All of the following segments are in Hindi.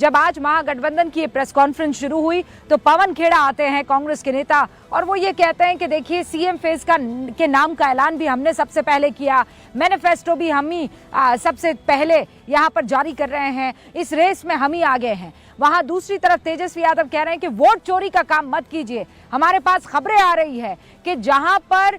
जब आज महागठबंधन की प्रेस कॉन्फ्रेंस शुरू हुई तो पवन खेड़ा आते हैं, कांग्रेस के नेता, और वो ये कहते हैं कि देखिए सीएम फेज के नाम का ऐलान भी हमने सबसे पहले किया, मैनिफेस्टो भी हम ही सबसे पहले यहाँ पर जारी कर रहे हैं, इस रेस में हम ही आगे हैं। वहां दूसरी तरफ तेजस्वी यादव कह रहे हैं कि वोट चोरी का काम मत कीजिए। हमारे पास खबरें आ रही है कि जहां पर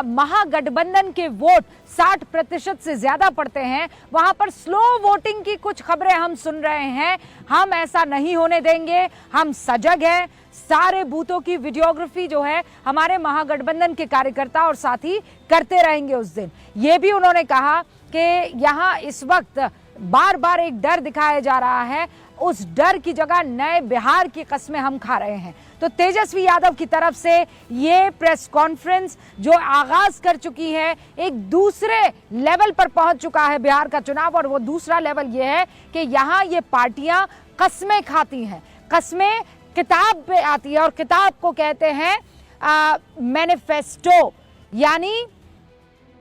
महागठबंधन के वोट 60% से ज्यादा पड़ते हैं, वहां पर स्लो वोटिंग की कुछ खबरें हम सुन रहे हैं। हम ऐसा नहीं होने देंगे, हम सजग हैं। सारे बूथों की वीडियोग्राफी जो है हमारे महागठबंधन के कार्यकर्ता और साथी करते रहेंगे उस दिन। ये भी उन्होंने कहा कि यहाँ इस वक्त बार बार एक डर दिखाया जा रहा है, उस डर की जगह नए बिहार की कस्में हम खा रहे हैं। तो तेजस्वी यादव की तरफ से ये प्रेस कॉन्फ्रेंस जो आगाज कर चुकी है, एक दूसरे लेवल पर पहुंच चुका है बिहार का चुनाव, और वो दूसरा लेवल ये है कि यहाँ ये पार्टियां कस्में खाती हैं। कस्में किताब पे आती है और किताब को कहते हैं मैनिफेस्टो, यानी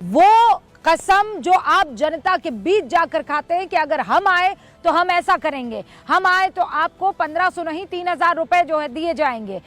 वो कसम जो आप जनता के बीच जाकर खाते हैं कि अगर हम आए तो हम ऐसा करेंगे, हम आए तो आपको 1500 नहीं 3000 रुपए जो है दिए जाएंगे।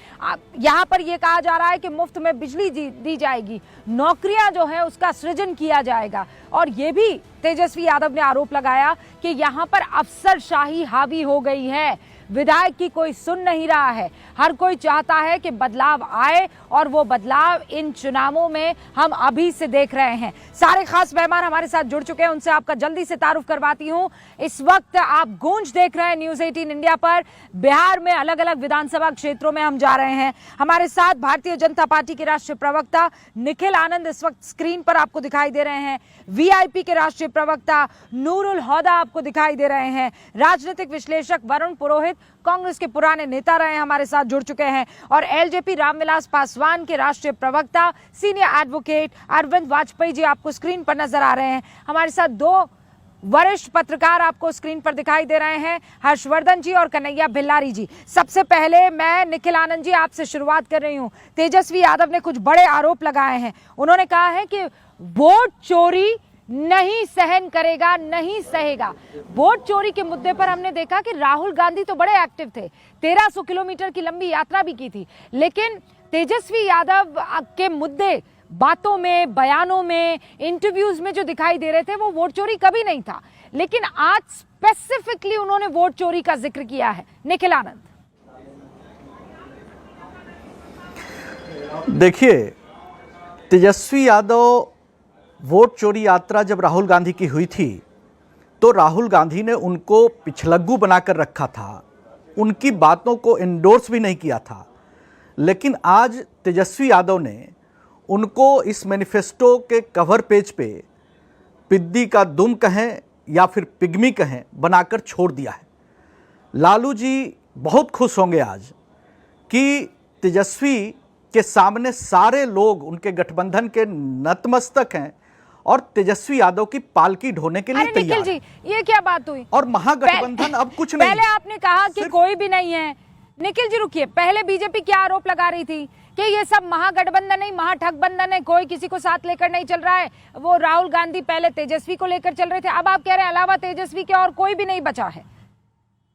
यहाँ पर यह कहा जा रहा है कि मुफ्त में बिजली दी जाएगी, नौकरियां जो है उसका सृजन किया जाएगा। और ये भी तेजस्वी यादव ने आरोप लगाया कि यहाँ पर अफसरशाही हावी हो गई है, विधायक की कोई सुन नहीं रहा है, हर कोई चाहता है कि बदलाव आए, और वो बदलाव इन चुनावों में हम अभी से देख रहे हैं। सारे खास मेहमान हमारे साथ जुड़ चुके हैं, उनसे आपका जल्दी से तारुफ करवाती हूं। इस वक्त आप गूंज देख रहे हैं न्यूज़ 18 इंडिया पर। बिहार में अलग अलग विधानसभा क्षेत्रों में हम जा रहे हैं। हमारे साथ भारतीय जनता पार्टी के राष्ट्रीय प्रवक्ता निखिल आनंद इस वक्त स्क्रीन पर आपको दिखाई दे रहे हैं। वीआईपी के राष्ट्रीय प्रवक्ता नूरुल हुदा आपको दिखाई दे रहे हैं। राजनीतिक विश्लेषक वरुण पुरोहित, कांग्रेस के पुराने नेता रहे, हमारे साथ जुड़ चुके हैं। और एलजेपी रामविलास पासवान के राष्ट्रीय प्रवक्ता सीनियर एडवोकेट अरविंद वाजपेयी जी आपको स्क्रीन पर नजर आ रहे हैं। हमारे साथ दो वरिष्ठ पत्रकार आपको स्क्रीन पर दिखाई दे रहे हैं, हर्षवर्धन जी और कन्हैया भिल्लारी जी। सबसे पहले मैं निखिल आनंद जी आपसे शुरुआत कर रही हूं। तेजस्वी यादव ने कुछ बड़े आरोप लगाए हैं। उन्होंने कहा है कि वोट चोरी नहीं सहन करेगा, नहीं सहेगा। वोट चोरी के मुद्दे पर हमने देखा कि राहुल गांधी तो बड़े एक्टिव थे, 1300 किलोमीटर की लंबी यात्रा भी की थी, लेकिन तेजस्वी यादव के मुद्दे बातों में, बयानों में, इंटरव्यूज में जो दिखाई दे रहे थे वो वोट चोरी कभी नहीं था, लेकिन आज स्पेसिफिकली उन्होंने वोट चोरी का जिक्र किया है। निखिल आनंद, देखिए, तेजस्वी यादव वोट चोरी यात्रा जब राहुल गांधी की हुई थी तो राहुल गांधी ने उनको पिछलग्गू बनाकर रखा था, उनकी बातों को एंडोर्स भी नहीं किया था। लेकिन आज तेजस्वी यादव ने उनको इस मैनिफेस्टो के कवर पेज पे पिद्दी का दुम कहें या फिर पिग्मी कहें बनाकर छोड़ दिया है। लालू जी बहुत खुश होंगे आज कि तेजस्वी के सामने सारे लोग उनके गठबंधन के नतमस्तक हैं और तेजस्वी यादव की पालकी ढोने के लिए तैयार। निखिल जी, ये क्या बात हुई? और महागठबंधन अब कुछ नहीं। पहले आपने कहा कि कोई भी नहीं है। निखिल जी रुकिए, पहले बीजेपी क्या आरोप लगा रही थी कि ये सब महागठबंधन नहीं, महाठगबंधन है, कोई किसी को साथ लेकर नहीं चल रहा है। वो राहुल गांधी पहले तेजस्वी को लेकर चल रहे थे, अब आप कह रहे हैं अलावा तेजस्वी के और कोई भी नहीं बचा है।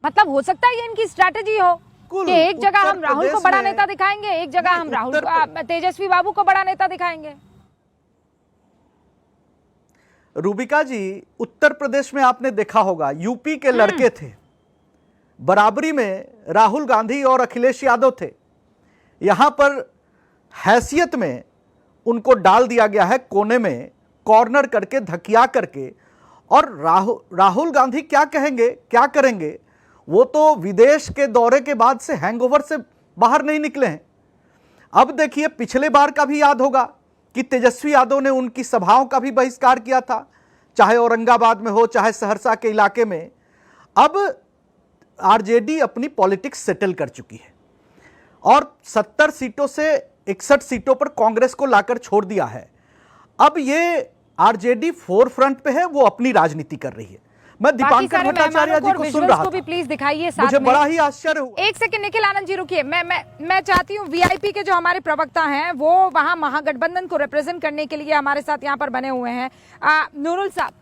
मतलब हो सकता है ये इनकी स्ट्रैटेजी हो कि एक जगह हम राहुल को बड़ा नेता दिखाएंगे, एक जगह हम तेजस्वी बाबू को बड़ा नेता दिखाएंगे। रूबिका जी, उत्तर प्रदेश में आपने देखा होगा, यूपी के लड़के थे, बराबरी में राहुल गांधी और अखिलेश यादव थे। यहां पर हैसियत में उनको डाल दिया गया है कोने में, कॉर्नर करके, धकिया करके। और राहुल गांधी क्या कहेंगे, क्या करेंगे, वो तो विदेश के दौरे के बाद से हैंगओवर से बाहर नहीं निकले हैं। अब देखिए, पिछले बार का भी याद होगा कि तेजस्वी यादव ने उनकी सभाओं का भी बहिष्कार किया था, चाहे औरंगाबाद में हो, चाहे सहरसा के इलाके में। अब आरजेडी अपनी पॉलिटिक्स सेटल कर चुकी है और 70 सीटों से 61 सीटों पर कांग्रेस को लाकर छोड़ दिया है। अब ये आरजेडी फोर फ्रंट पे है, वो अपनी राजनीति कर रही है। मैं दीपांकर भट्टाचार्य जी को सुन रहा था, प्लीज दिखाइए साथ मुझे में। बड़ा ही आश्चर्य हुआ। एक सेकंड निखिल आनंद जी रुकिए, मैं चाहती हूँ वीआईपी के जो हमारे प्रवक्ता हैं वो वहां महागठबंधन को रिप्रेजेंट करने के लिए हमारे साथ यहाँ पर बने हुए हैं। नूरुल साहब,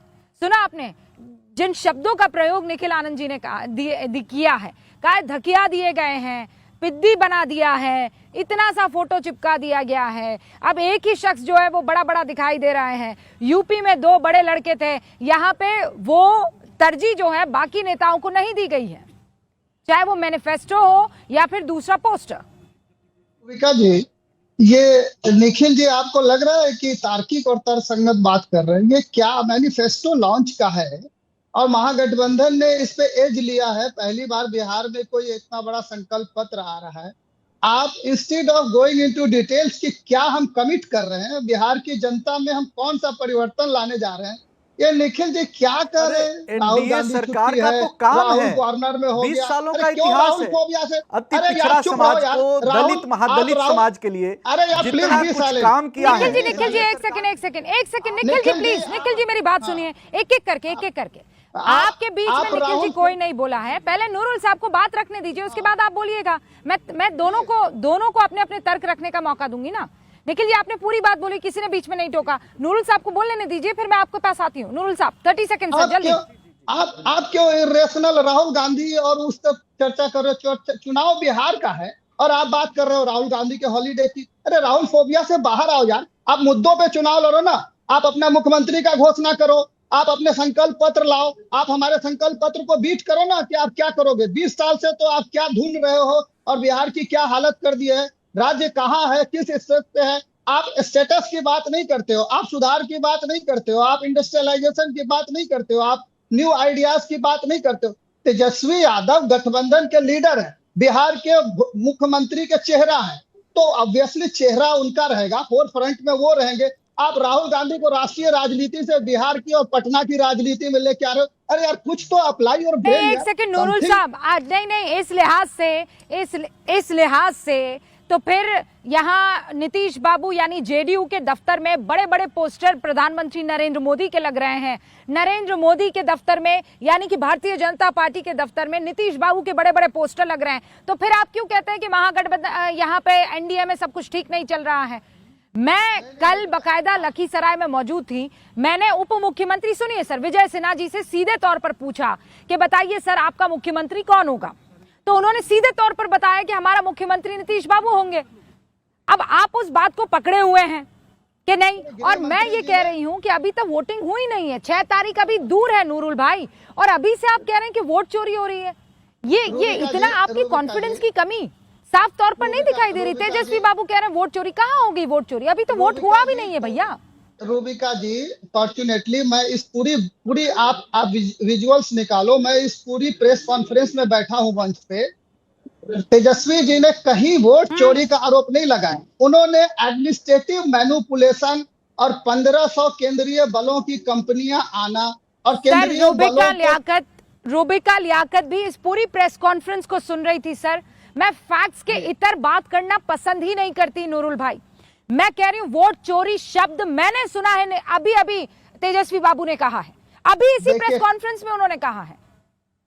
सुना आपने जिन शब्दों का प्रयोग निखिल आनंद जी ने किया है, कहा धकिया दिए गए हैं, पिद्दी बना दिया है, इतना सा फोटो चिपका दिया गया है। अब एक ही शख्स जो है वो बड़ा बड़ा दिखाई दे रहा है। यूपी में 2 बड़े लड़के थे, यहाँ पे वो तरजीह जो है बाकी नेताओं को नहीं दी गई है, चाहे वो मैनिफेस्टो हो या फिर दूसरा पोस्टर। विका जी, ये निखिल जी आपको लग रहा है कि तार्किक और तर्कसंगत बात कर रहे हैं? ये क्या मैनिफेस्टो लॉन्च का है और महागठबंधन ने इस पे एज लिया है। पहली बार बिहार में कोई इतना बड़ा संकल्प पत्र आ रहा है। आप instead of going into details कि क्या हम कमिट कर रहे हैं, बिहार की जनता में हम कौन सा परिवर्तन लाने जा रहे हैं, ये निखिल जी क्या कर रहे हैं? राहुल गांधी सरकार का तो काम है, कॉर्नर में हो 20 गया। सालों का क्यों इतिहास राहुल है। फोबिया से? अति अरे पिछड़ा यार चुप रहो समाज यार। को, राहुल, दलित महादलित आप राहुल- समाज के लिए अरे यार प्लीज जितना 20 कुछ साल काम किया है। निखिल जी एक सेकंड निखिल जी प्लीज, निखिल जी मेरी बात सुनिए, एक एक करके आपके बीच में निखिल जी कोई नहीं बोला है। पहले नूरुल साहब को बात रखने दीजिए, उसके बाद आप बोलिएगा। मैं दोनों को अपने अपने तर्क रखने का मौका दूंगी ना। निखिल जी आपने पूरी बात बोली, किसी ने बीच में नहीं टोका। नूरुल साहब को बोलने दीजिए, फिर मैं आपके पास आती हूँ। नूरुल साहब 30 सेकंड से जल्दी। आप क्यों इरेशनल? राहुल गांधी और उस तक चर्चा कर रहे हो, चुनाव बिहार का है और आप बात कर रहे हो राहुल गांधी के हॉलीडे की। अरे राहुल फोबिया से बाहर आओ यार, आप मुद्दों पे चुनाव लड़ो ना। आप अपना मुख्यमंत्री का घोषणा करो, आप अपने संकल्प पत्र लाओ, आप हमारे संकल्प पत्र को बीट करो ना कि आप क्या करोगे। 20 साल से तो आप क्या ढूंढ रहे हो और बिहार की क्या हालत कर दी है, राज्य कहाँ है, किस स्थिति पे है। आप स्टेटस की बात नहीं करते हो, आप सुधार की बात नहीं करते हो, आप इंडस्ट्रियलाइजेशन की बात नहीं करते हो, आप न्यू आइडियाज की बात नहीं करते हो। तेजस्वी यादव गठबंधन के लीडर है, बिहार के मुख्यमंत्री के चेहरा है, तो ऑब्वियसली चेहरा उनका रहेगा, फोर फ्रंट में वो रहेंगे। आप राहुल गांधी को राष्ट्रीय राजनीति से बिहार की और पटना की राजनीति में लेके आ रहे हो। अरे यार कुछ तो अप्लाई और एक सेकंड नूरुल साहब, नहीं इस लिहाज से तो फिर यहाँ नीतीश बाबू यानी जेडीयू के दफ्तर में बड़े बड़े पोस्टर प्रधानमंत्री नरेंद्र मोदी के लग रहे हैं। नरेंद्र मोदी के दफ्तर में यानी कि भारतीय जनता पार्टी के दफ्तर में नीतीश बाबू के बड़े बड़े पोस्टर लग रहे हैं। तो फिर आप क्यों कहते हैं कि महागठबंधन यहाँ पे एनडीए में सब कुछ ठीक नहीं चल रहा है? मैं कल बकायदा लखीसराय में मौजूद थी। मैंने उप मुख्यमंत्री, सुनिए सर, विजय सिन्हा जी से सीधे तौर पर पूछा कि बताइए सर आपका मुख्यमंत्री कौन होगा, तो उन्होंने सीधे तौर पर बताया कि हमारा मुख्यमंत्री नीतीश बाबू होंगे। अब आप उस बात को पकड़े हुए हैं कि नहीं, और मैं ये कह रही हूं कि अभी तक वोटिंग हुई नहीं है, 6 तारीख अभी दूर है नूरुल भाई, और अभी से आप कह रहे हैं कि वोट चोरी हो रही है। ये इतना आपकी कॉन्फिडेंस की कमी साफ तौर पर नहीं दिखाई दे रही। तेजस्वी बाबू कह रहे हैं वोट चोरी, कहाँ होगी वोट चोरी? अभी तो वोट हुआ भी नहीं है भैया। रूबिका जी, फॉर्चुनेटली मैं इस पूरी आप विजुअल्स निकालो, मैं इस पूरी प्रेस कॉन्फ्रेंस में बैठा हूं मंच पे। तेजस्वी जी ने कहीं वोट चोरी का आरोप नहीं लगाया। उन्होंने एडमिनिस्ट्रेटिव मैनिपुलेशन और 1500 केंद्रीय बलों की कंपनियां आना और केंद्रीय रूबिका लियाकत भी इस पूरी प्रेस कॉन्फ्रेंस को सुन रही थी। सर मैं फैक्ट्स के इतर बात करना पसंद ही नहीं करती नूरुल भाई। मैं कह रही हूँ वोट चोरी शब्द मैंने सुना है, अभी तेजस्वी बाबू ने कहा है, अभी इसी प्रेस कॉन्फ्रेंस में उन्होंने कहा है।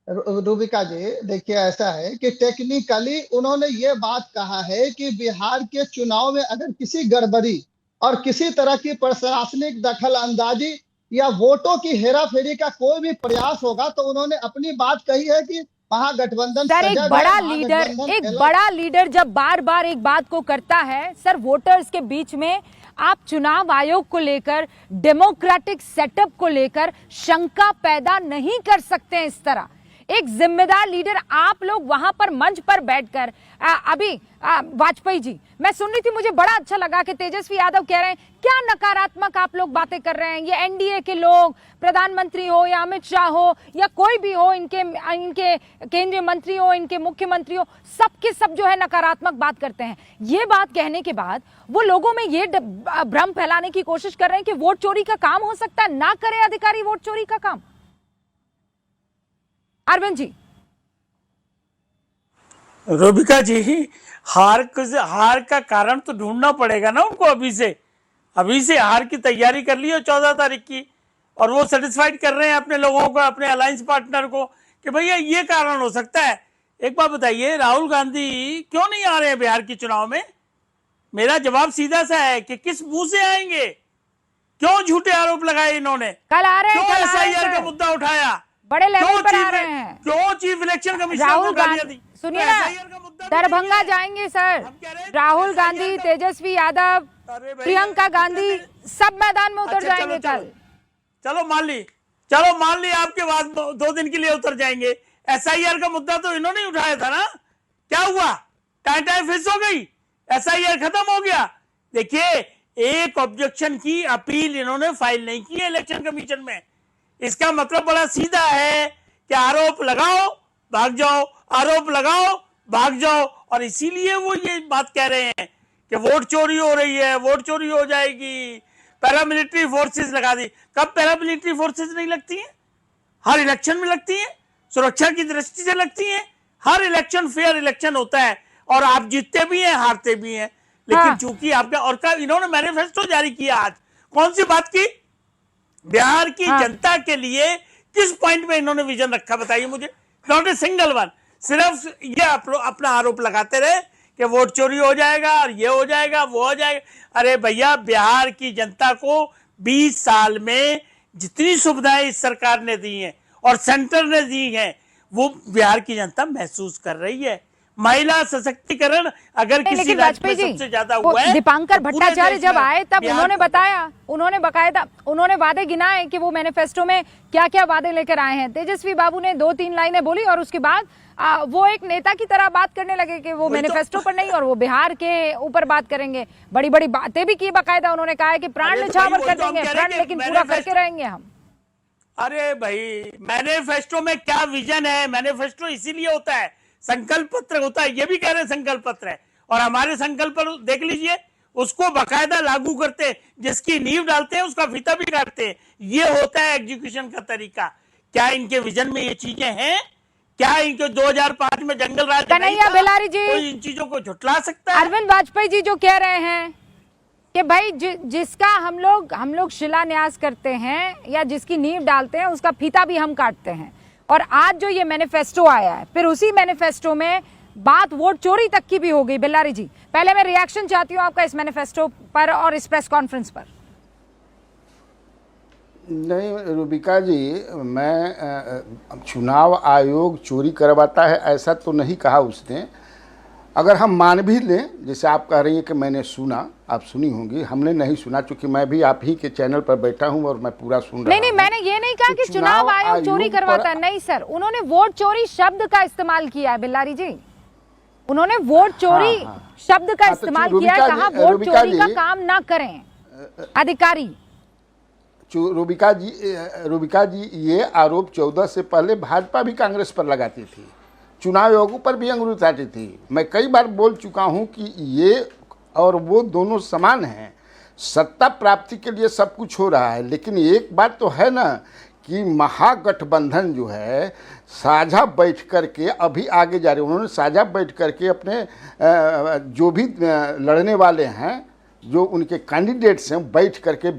रूबिका जी देखिए, ऐसा है कि टेक्निकली उन्होंने ये बात कहा है कि बिहार के चुनाव में अगर किसी गड़बड़ी और किसी तरह की प्रशासनिक दखल अंदाजी या वोटों की हेराफेरी का कोई भी प्रयास होगा तो उन्होंने अपनी बात कही है कि महागठबंधन सर एक बड़ा लीडर जब बार बार एक बात को करता है सर, वोटर्स के बीच में आप चुनाव आयोग को लेकर, डेमोक्रेटिक सेटअप को लेकर शंका पैदा नहीं कर सकते हैं। इस तरह एक जिम्मेदार लीडर, आप लोग वहां पर मंच पर बैठकर अभी वाजपेयी जी, मैं सुन रही थी, मुझे बड़ा अच्छा लगा कि तेजस्वी यादव कह रहे हैं क्या नकारात्मक आप लोग बातें कर रहे हैं। ये एनडीए के लोग, प्रधानमंत्री हो या अमित शाह हो या कोई भी हो, इनके केंद्रीय मंत्री हो, इनके मुख्यमंत्री हो, सबके सब जो है नकारात्मक बात करते हैं। ये बात कहने के बाद वो लोगों में ये भ्रम फैलाने की कोशिश कर रहे हैं कि वोट चोरी का काम हो सकता है। ना करे अधिकारी वोट चोरी का काम। अरविंद जी। रूबिका जी, हार का कारण तो ढूंढना पड़ेगा ना उनको। अभी से हार की तैयारी कर ली हो 14 तारीख की, और वो सेटिस्फाइड कर रहे हैं अपने लोगों को, अपने अलायंस पार्टनर को कि भैया ये कारण हो सकता है। एक बात बताइए, राहुल गांधी क्यों नहीं आ रहे हैं बिहार के चुनाव में? मेरा जवाब सीधा सा है कि किस मुंह से आएंगे? क्यों झूठे आरोप लगाए इन्होंने? कल आ रहे हैं, क्यों SIR का मुद्दा उठाया? बड़े लेवल पर आ रहे हैं। क्यों चीफ इलेक्शन कमिश्नर राहुल को गालियां गांधी, दी? सुनिए तो ना, SIR का मुद्दा तो दरभंगा नहीं है। जाएंगे सर। हम कह रहे हैं राहुल SIR गांधी, का- तेजस्वी यादव, अरे भाई, प्रियंका गांधी सब मैदान में उतर अच्छा, जाएंगे चलो, कल। चलो मान ली आपके बाद 2 दिन के लिए उतर जाएंगे। SIR का मुद्दा तो इन्होंने ही उठाया था ना, क्या हुआ? टाइम फिक्स हो गई, SIR खत्म हो गया। देखिए, एक ऑब्जेक्शन की अपील इन्होंने फाइल नहीं की है इलेक्शन कमीशन में। इसका मतलब बड़ा सीधा है कि आरोप लगाओ भाग जाओ, आरोप लगाओ भाग जाओ, और इसीलिए वो ये बात कह रहे हैं कि वोट चोरी हो रही है, वोट चोरी हो जाएगी, पैरामिलिट्री फोर्सेस लगा दी। कब पैरामिलिट्री फोर्सेस नहीं लगती हैं? हर इलेक्शन में लगती हैं, सुरक्षा की दृष्टि से लगती हैं। हर इलेक्शन फेयर इलेक्शन होता है, और आप जीतते भी हैं हारते भी हैं। लेकिन हाँ। चूंकि आपका और का इन्होंने मैनिफेस्टो जारी किया आज, कौन सी बात की? बिहार की हाँ। जनता के लिए किस पॉइंट में इन्होंने विजन रखा, बताइए मुझे। Not a single one. सिर्फ ये अपना आरोप लगाते रहे कि वोट चोरी हो जाएगा और ये हो जाएगा वो हो जाएगा। अरे भैया, बिहार की जनता को 20 साल में जितनी सुविधाएं इस सरकार ने दी हैं और सेंटर ने दी हैं, वो बिहार की जनता महसूस कर रही है। महिला सशक्तिकरण अगर किसी लेकिन राज्य में वाजपेयी जी, सबसे ज्यादा वो हुआ है, दीपांकर तो पूरे भट्टाचार्य देश जब में आए तब बिहार उन्होंने को- बताया, उन्होंने बकायदा उन्होंने वादे गिनाए कि वो मैनिफेस्टो में क्या क्या वादे लेकर आए हैं। तेजस्वी बाबू ने 2-3 लाइनें बोली और उसके बाद वो एक नेता की तरह बात करने लगे कि वो वही तो। मैनिफेस्टो पर नहीं और वो बिहार के ऊपर बात करेंगे। बड़ी बड़ी बातें भी की बकायदा। उन्होंने कहा है कि प्राण अरे तो न्यौछावर भाई, कर वो तो हम देंगे, कह रहे हैं प्रण कि लेकिन पूरा करके मैनिफेस्टो- रहेंगे हम। अरे भाई, मैनिफेस्टो में क्या विजन है? मैनिफेस्टो इसीलिए होता है, संकल्प पत्र होता है। ये भी कह रहे हैं संकल्प पत्र है, और हमारे संकल्प पत्र देख लीजिए, उसको बकायदा लागू करते हैं, जिसकी नींव डालते हैं उसका फीता भी काटते हैं। ये होता है एग्जीक्यूशन का तरीका। क्या इनके विजन में ये चीजें हैं? क्या इनके 2005 में जंगल राज नहीं कन्हैया था? बेलारी जी, कोई इन चीजों को झुटला सकता है? अरविंद वाजपेयी जी जो कह रहे हैं कि भाई जिसका हम लोग शिलान्यास करते हैं या जिसकी नींव डालते हैं उसका फीता भी हम काटते हैं। और आज जो ये मैनिफेस्टो आया है, फिर उसी मैनिफेस्टो में बात वोट चोरी तक की भी हो गई। बेल्लारी जी, पहले मैं रिएक्शन चाहती हूँ आपका इस मैनिफेस्टो पर और इस प्रेस कॉन्फ्रेंस पर। नहीं रूबिका जी, मैं चुनाव आयोग चोरी करवाता है ऐसा तो नहीं कहा उसने। अगर हम मान भी लें, जैसे आप कह रही हैं कि मैंने सुना, आप सुनी होंगी, हमने नहीं सुना, चूंकि मैं भी आप ही के चैनल पर बैठा हूं और मैं पूरा सुन रहा हूं। नहीं, मैंने ये नहीं कहा कि चुनाव आयोग चोरी करवाता है, नहीं सर, उन्होंने वोट चोरी शब्द का इस्तेमाल किया है। बेल्लारी जी, उन्होंने वोट चोरी शब्द का इस्तेमाल किया है, कहा वोट चोरी का काम ना करें अधिकारी। रूबिका जी, ये आरोप 14 से पहले भाजपा भी कांग्रेस पर लगाती थी, चुनाव आयोग पर भी अंगुली उठाती थी। मैं कई बार बोल चुका हूं कि ये और वो दोनों समान हैं। सत्ता प्राप्ति के लिए सब कुछ हो रहा है, लेकिन एक बात तो है ना कि महागठबंधन जो है साझा बैठ करके अभी आगे जा रहे हैं। उन्होंने साझा बैठ करके अपने जो भी लड़ने वाले हैं, जो उनके कैंडिडेट्स हैं, बैठ करके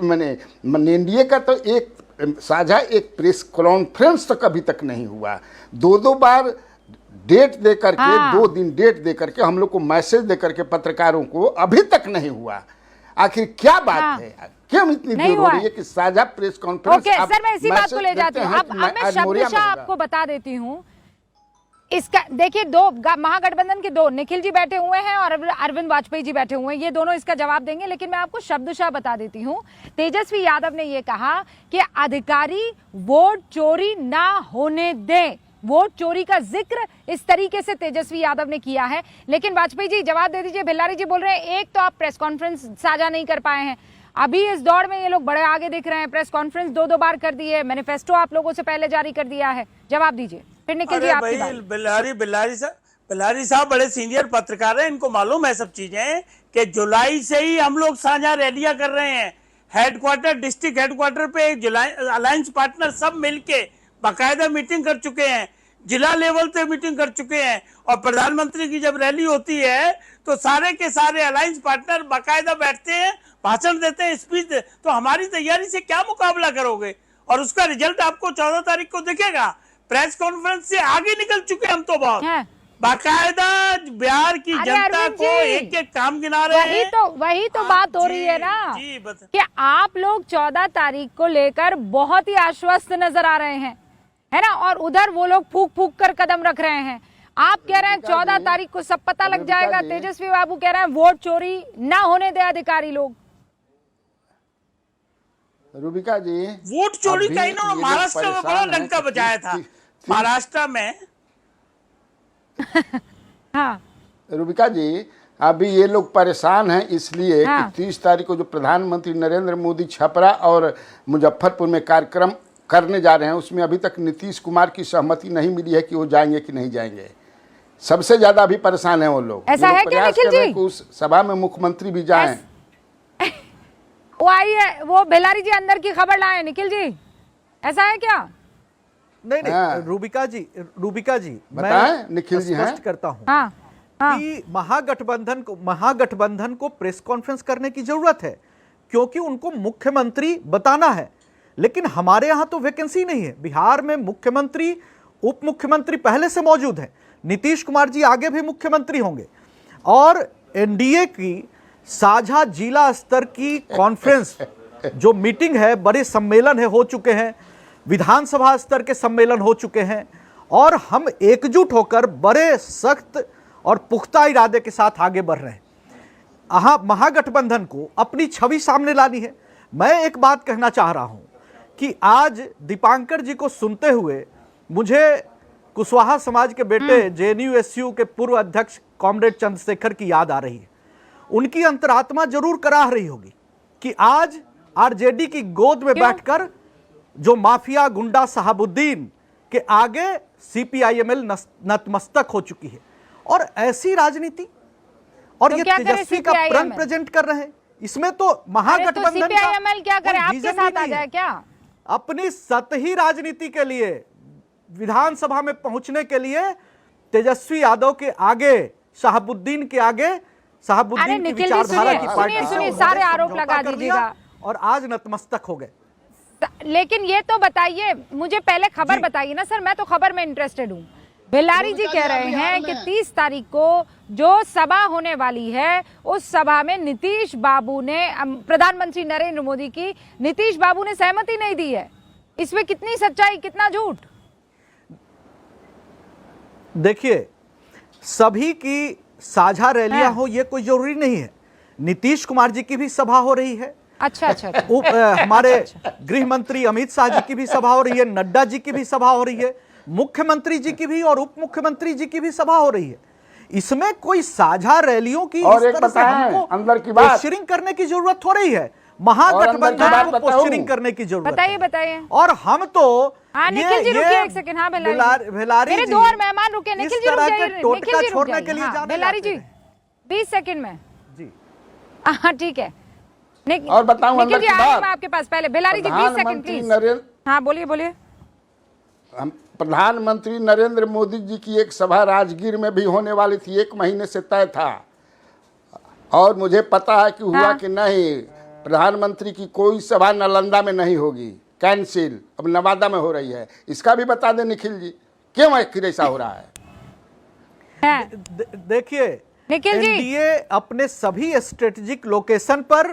मैंने एनडीए का तो एक साझा एक प्रेस कॉन्फ्रेंस तक अभी तक नहीं हुआ। 2 बार डेट दे करके 2 दिन डेट दे करके हम लोग को मैसेज दे करके पत्रकारों को अभी तक नहीं हुआ। आखिर क्या बात है, क्यों इतनी देर हो रही है कि साझा प्रेस कॉन्फ्रेंस? ओके सर, मैं इसी बात को ले जाती हूँ। अब मैं शब्दशः आपको बता देती हूँ। इसका देखिए, 2 महागठबंधन के 2 निखिल जी बैठे हुए हैं और अरविंद वाजपेयी जी बैठे हुए हैं, ये दोनों इसका जवाब देंगे, लेकिन मैं आपको शब्दशः बता देती हूँ। तेजस्वी यादव ने ये कहा कि अधिकारी वोट चोरी ना होने दें। वोट चोरी का जिक्र इस तरीके से तेजस्वी यादव ने किया है। लेकिन वाजपेयी जी जवाब दे दीजिए। बेल्लारी जी बोल रहे हैं, एक तो आप प्रेस कॉन्फ्रेंस साझा नहीं कर पाए हैं, अभी इस दौड़ में ये लोग बड़े आगे दिख रहे हैं, प्रेस कॉन्फ्रेंस 2 बार कर दी है, मैनिफेस्टो आप लोगों से पहले जारी कर दिया है। जवाब दीजिए, फिर निखिल जी आपकी बात। बिल्लारी साहब बड़े सीनियर पत्रकार हैं, इनको मालूम है सब चीजें कि जुलाई से ही हम लोग साझा रैलियां कर रहे हैं। हेडक्वार्टर, डिस्ट्रिक्ट हेडक्वार्टर पे अलायंस पार्टनर सब मिलके बाकायदा मीटिंग कर चुके हैं, जिला लेवल पे मीटिंग कर चुके हैं, और प्रधानमंत्री की जब रैली होती है तो सारे के सारे अलायंस पार्टनर बाकायदा बैठते हैं, भाषण देते हैं, स्पीच दे। तो हमारी तैयारी से क्या मुकाबला करोगे? और उसका रिजल्ट आपको 14 तारीख को दिखेगा। प्रेस कॉन्फ्रेंस से आगे निकल चुके हम तो बहुत बाकायदा बिहार की जनता को एक एक काम गिना रहे हैं। वही तो बात हो रही है ना कि आप लोग 14 तारीख को लेकर बहुत ही आश्वस्त नजर आ रहे हैं है ना, और उधर वो लोग फूक फूक कर कदम रख रहे हैं। आप कह रहे हैं 14 तारीख को सब पता लग जाएगा। तेजस्वी बाबू कह रहे हैं वोट चोरी ना होने दे अधिकारी लोग। रूबिका जी, वोट चोरी का इन्होंने महाराष्ट्र में बड़ा डंका बजाया था। महाराष्ट्र में हाँ रूबिका जी, अभी ये लोग परेशान हैं इसलिए हाँ। कि 30 तारीख को जो प्रधानमंत्री नरेंद्र मोदी छपरा और मुजफ्फरपुर में कार्यक्रम करने जा रहे हैं, उसमें अभी तक नीतीश कुमार की सहमति नहीं मिली है कि वो जाएंगे कि नहीं जाएंगे। सबसे ज्यादा अभी परेशान है वो लोग। ऐसा है क्या निखिल जी? उस सभा में मुख्यमंत्री भी जाएं। वो आई है, वो बेलारी जी अंदर की खबर लाए निखिल जी, ऐसा है क्या? नहीं नहीं हाँ। रूबिका जी बताएं, निखिल जी हैं। स्पष्ट करता हूं हाँ हाँ कि महागठबंधन को प्रेस कॉन्फ्रेंस करने की जरूरत है, क्योंकि उनको मुख्यमंत्री बताना है। लेकिन हमारे यहां तो वैकेंसी नहीं है। बिहार में मुख्यमंत्री, उप मुख्यमंत्री पहले से मौजूद है। नीतीश कुमार जी आगे भी मुख्यमंत्री होंगे, और एनडीए की साझा जिला स्तर की कॉन्फ्रेंस जो मीटिंग है, बड़े सम्मेलन है, हो चुके हैं, विधानसभा स्तर के सम्मेलन हो चुके हैं, और हम एकजुट होकर बड़े सख्त और पुख्ता इरादे के साथ आगे बढ़ रहे हैं। महागठबंधन को अपनी छवि सामने लानी है। मैं एक बात कहना चाह रहा हूं कि आज दीपांकर जी को सुनते हुए मुझे कुशवाहा समाज के बेटे जेएनयू-एसयू के पूर्व अध्यक्ष कॉमरेड चंद्रशेखर की याद आ रही है। उनकी अंतरात्मा जरूर कराह रही होगी कि आज आरजेडी की गोद में बैठकर जो माफिया गुंडा शहाबुद्दीन के आगे सीपीआईएमएल नतमस्तक हो चुकी है, और ऐसी राजनीति, और तो ये क्या करे तेजस्वी का CPIML? प्रण प्रेजेंट कर रहे हैं। इसमें तो अरे तो महागठबंधन सीपीआईएमएल क्या करे, कोई आपके vision ही साथ आ नहीं है। जाए क्या? अपनी सतही राजनीति के लिए, विधानसभा में पहुंचने के लिए तेजस्वी यादव के आगे, शहाबुद्दीन के आगे, अरे शहाबुद्दीन की निखिल जी, विचारधारा की सुनिए, पार्टी से सुनिए, उन्होंने सारे आरोप समझौता लगा कर दीजिएगा। लिया और आज नतमस्तक हो गए। लेकिन ये तो बताइए मुझे, पहले खबर जी। बताइए ना सर, मैं तो खबर में इंटरेस्टेड हूँ। बेलारी जी कह रहे हैं कि 30 तारीख को जो सभा होने वाली है, उस सभा में नीतीश बाबू ने, प्रधानमंत्री नरेंद्र मोदी की, नीतीश बाबू ने सहमति नहीं दी है। इसमें कितनी सच्चाई, कितना झूठ? देखिए, सभी की साझा रैलियां हाँ। हो ये कोई जरूरी नहीं है। नीतीश कुमार जी की भी सभा हो रही है, अच्छा अच्छा अच्छा। हमारे गृह मंत्री अमित शाह जी की भी सभा हो रही है, नड्डा जी की भी सभा हो रही है, मुख्यमंत्री जी की भी और उप मुख्यमंत्री जी की भी सभा हो रही है। इसमें कोई साझा रैलियों की और इस एक तरह से बताएं, हमको अंदर की बात। पोस्चरिंग करने की जरूरत हो रही है। और महागठबंधन अंदर की को बात पोस्चरिंग बताऊं? करने की जरूरत बताइए है। बताइए। और हम तो हाँ निखिल जी रुकिए एक सेकंड। हाँ बेलारी मेरे जी, दो और मेहमान रुके। इस निखिल जी रुक तरह के जाइए, टोटका निखिल जी रुक छोड़ने के जाइए। लिए हाँ, जाने बेलारी जाते जी हैं। 20 सेकंड में। जी हाँ ठीक है। और बताऊं निखिल अंदर जी की आ रही हूं बात? मैं आपके पास। पहले बेलारी जी 20 सेकंड प्रधानमंत्री प्लीज। नरेंद्र हाँ बोलिए बोलिए। प्रधानमंत्री नरेंद्र मोदी जी की एक सभा राजगीर में भी होने वाली थी, 1 महीने से तय था, और मुझे पता है कि हुआ हाँ। कि नहीं। प्रधानमंत्री की कोई सभा नालंदा में नहीं होगी, कैंसिल, अब नवादा में हो रही है। इसका भी बता दें निखिल जी, क्यों आखिर ऐसा हो रहा है? देखिए, निखिल जी। एनडीए अपने सभी स्ट्रेटेजिक लोकेशन पर,